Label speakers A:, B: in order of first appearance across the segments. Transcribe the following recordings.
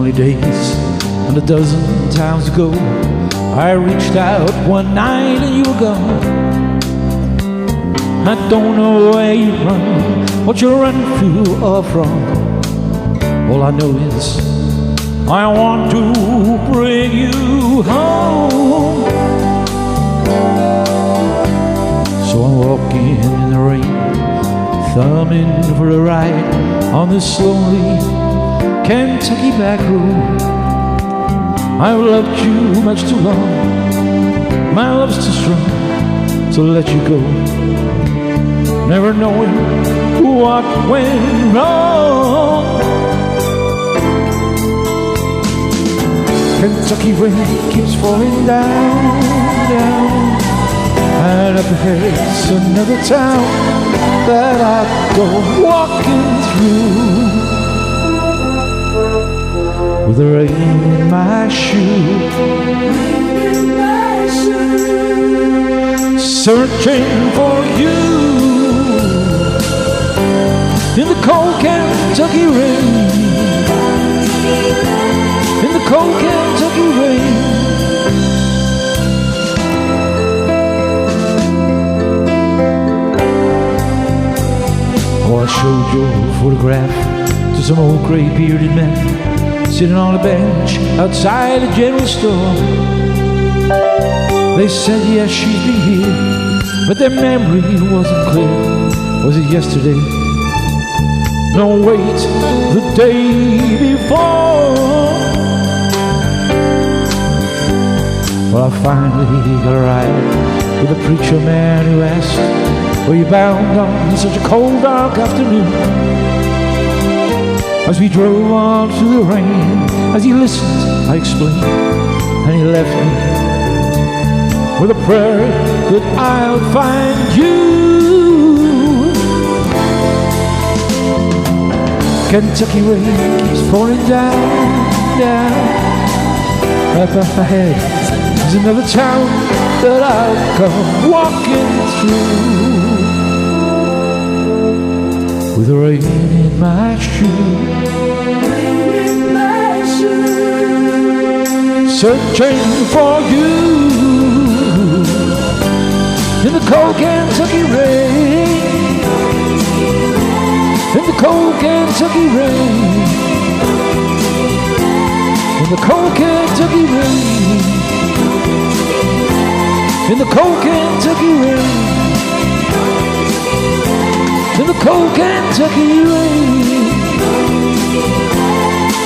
A: lonely days, and a dozen times ago I reached out one night and you were gone. I don't know where you run, what you run to or from. All I know is I want to bring you home. So I'm walking in the rain, thumbing for a ride on this lonely Kentucky back road. I've loved you much too long, my love's too strong to let you go, never knowing what went wrong. Kentucky rain keeps falling down, down, and up ahead's another town that I go walking through, with the rain in my shoe, searching for you in the cold Kentucky rain, in the cold Kentucky rain. Oh, I showed your photograph to some old gray-bearded men sitting on a bench outside a general store. They said, yes, she's been here, but their memory wasn't clear. Was it yesterday? No, wait, the day before. Well, I finally got a ride with a preacher man who asked, were you bound on such a cold, dark afternoon? As we drove on through the rain, as he listened, I explained, and he left me with a prayer that I'll find you. Kentucky rain keeps pouring down, down. Up ahead is another town that I'll come walking through, with the rain in my shoe, searching for you in the cold Kentucky rain, in the cold Kentucky rain, in the cold Kentucky rain, in the cold Kentucky rain, in the cold Kentucky rain,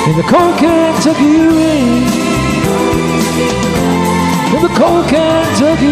A: in the cold Kentucky rain, in the cold Kentucky